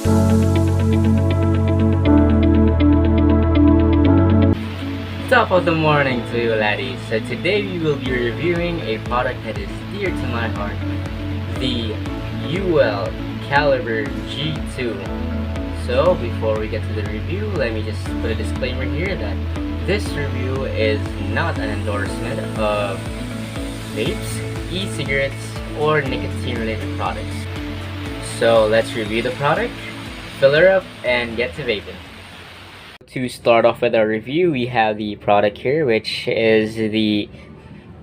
Top of the morning to you, laddies. So today we will be reviewing a product that is dear to my heart, the Uwel Caliburn G2. So before we get to the review, let me just put a disclaimer here that this review is not an endorsement of vapes, e-cigarettes, or nicotine-related products. So let's review the product, fill her up, and get to vaping. To start off with our review, we have the product here, which is the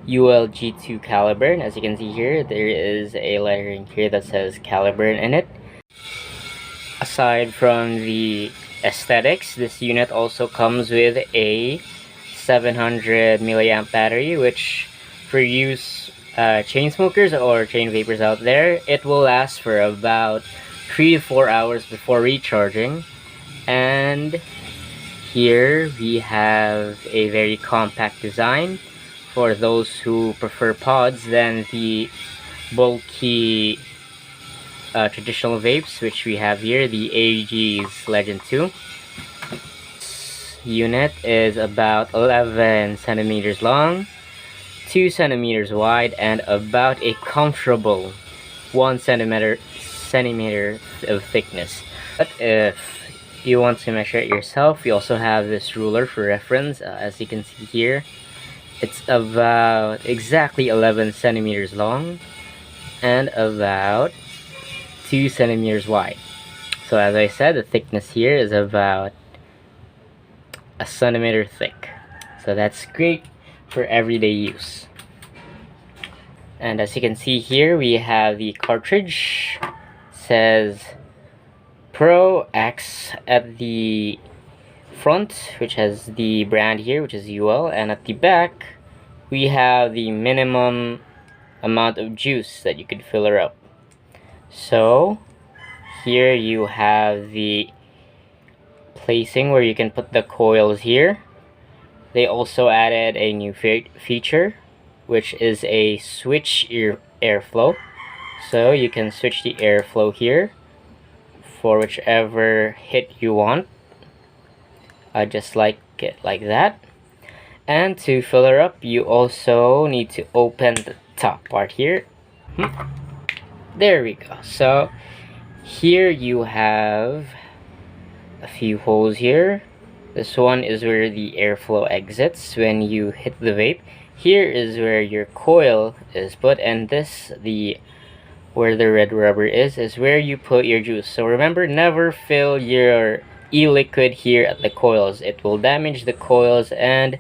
Uwel G2 Caliburn. As you can see here, there is a lettering here that says Caliburn in it. Aside from the aesthetics, this unit also comes with a 700 milliamp battery, which for use chain smokers or chain vapors out there, it will last for about 3 to 4 hours before recharging. And here we have a very compact design for those who prefer pods than the bulky traditional vapes, which we have here, the AEG's Legend 2. This unit is about 11 centimeters long, 2 centimeters wide, and about a comfortable 1 centimeter of thickness. But if you want to measure it yourself, we also have this ruler for reference. As you can see here, it's about exactly 11 centimeters long and about 2 centimeters wide. So as I said, the thickness here is about a centimeter thick, so that's great for everyday use. And as you can see here, we have the cartridge. It says Pro X at the front, which has the brand here, which is Uwel, and at the back we have the minimum amount of juice that you could fill her up. So here you have the placing where you can put the coils here. They also added a new feature, which is a switch airflow. So you can switch the airflow here for whichever hit you want. I just like it like that. And to fill her up, you also need to open the top part here. There we go. So here you have a few holes here. This one is where the airflow exits when you hit the vape. Here is where your coil is put, and this, where the red rubber is where you put your juice. So remember, never fill your e-liquid here at the coils. It will damage the coils and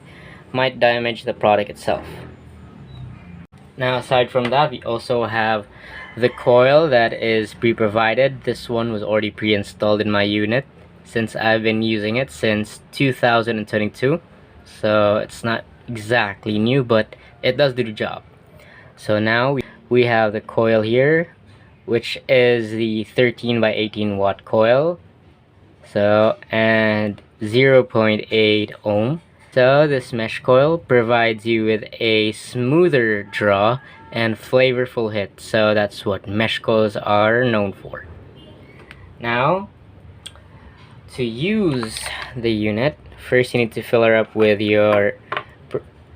might damage the product itself. Now aside from that, we also have the coil that is pre-provided. This one was already pre-installed in my unit since I've been using it since 2022. So it's not exactly new, but it does do the job. So now we have the coil here, which is the 13 by 18 watt coil, so, and 0.8 ohm. So this mesh coil provides you with a smoother draw and flavorful hit. So that's what mesh coils are known for. Now, to use the unit, first you need to fill her up with your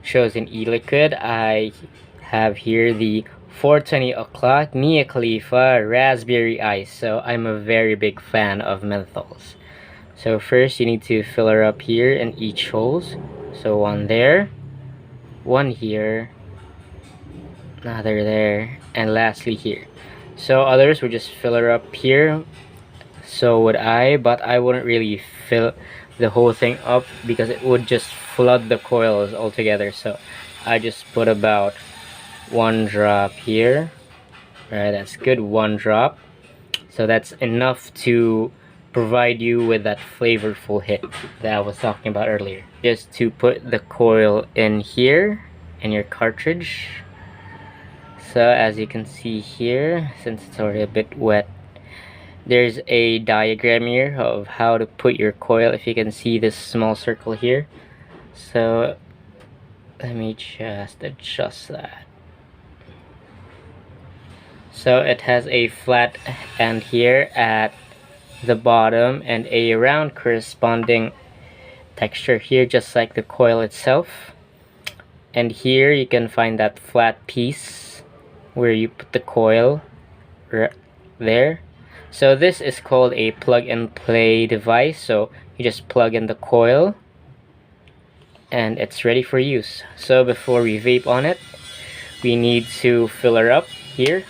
chosen e-liquid. I have here the 420 o'clock Mia Khalifa Raspberry Ice. So I'm a very big fan of menthols. So first you need to fill her up here in each holes. So one there, one here, another there, and lastly here. So others would just fill her up here. So would I, but I wouldn't really fill the whole thing up because it would just flood the coils altogether. So I just put about 1 drop here. Alright, that's good, 1 drop. So that's enough to provide you with that flavorful hit that I was talking about earlier. Just to put the coil in here in your cartridge. So as you can see here, since it's already a bit wet, there's a diagram here of how to put your coil. If you can see this small circle here, so let me just adjust that. So it has a flat end here at the bottom and a round corresponding texture here, just like the coil itself. And here you can find that flat piece where you put the coil there. So this is called a plug and play device. So you just plug in the coil and it's ready for use. So before we vape on it, we need to fill her up here.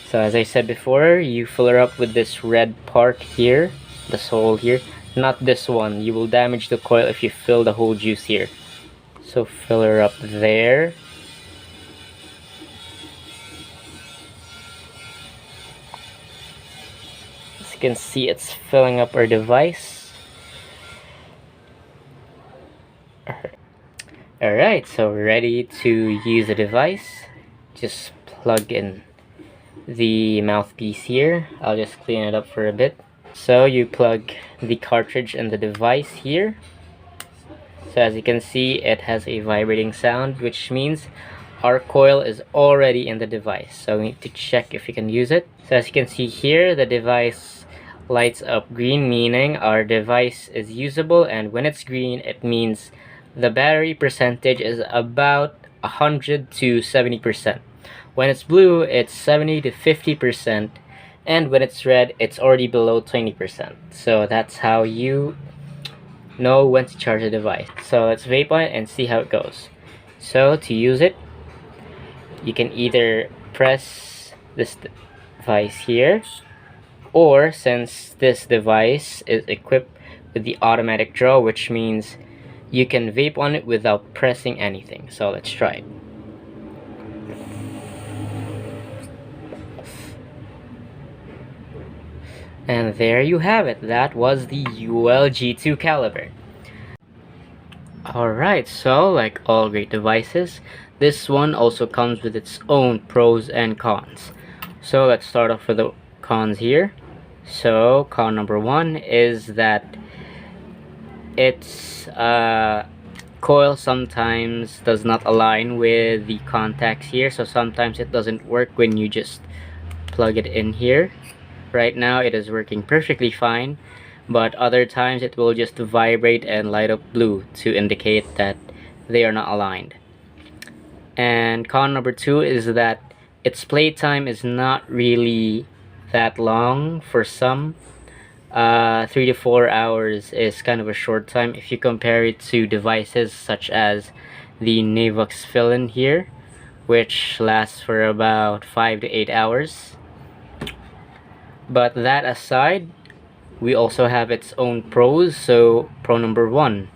So as I said before, you fill her up with this red part here, this hole here, not this one. You will damage the coil if you fill the whole juice here. So fill her up there. As you can see, it's filling up our device. Alright, so we're ready to use the device. Just plug in the mouthpiece here. I'll just clean it up for a bit. So you plug the cartridge in the device here. So as you can see, it has a vibrating sound, which means our coil is already in the device. So we need to check if we can use it. So as you can see here, the device lights up green, meaning our device is usable, and when it's green, it means the battery percentage is about 100 to 70%. When it's blue, it's 70 to 50%, and when it's red, it's already below 20%. So that's how you know when to charge a device. So let's vape on it and see how it goes. So to use it, you can either press this device here, or since this device is equipped with the automatic draw, which means you can vape on it without pressing anything. So let's try it. And there you have it. That was the Uwel G2 Caliburn. Alright, so like all great devices, this one also comes with its own pros and cons. So let's start off with the cons here. So con number one is that its coil sometimes does not align with the contacts here. So sometimes it doesn't work when you just plug it in here. Right now it is working perfectly fine, but other times it will just vibrate and light up blue to indicate that they are not aligned. And con number two is that its playtime is not really that long. For some, 3 to 4 hours is kind of a short time if you compare it to devices such as the Navox fill-in here, which lasts for about 5 to 8 hours. But that aside, we also have its own pros. So pro number one,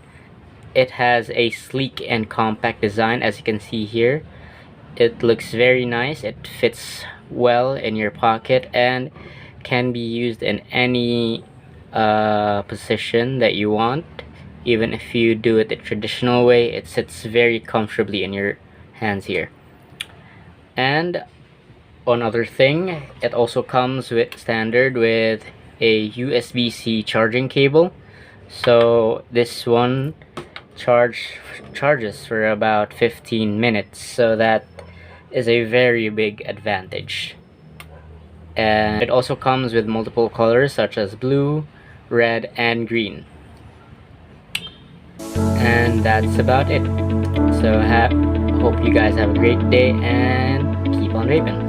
it has a sleek and compact design. As you can see here, it looks very nice. It fits well in your pocket and can be used in any position that you want. Even if you do it the traditional way, it sits very comfortably in your hands here. And another thing, it also comes with standard with a USB-C charging cable. So this one charges for about 15 minutes, so that is a very big advantage. And it also comes with multiple colors such as blue, red, and green. And that's about it. So hope you guys have a great day and keep on vaping.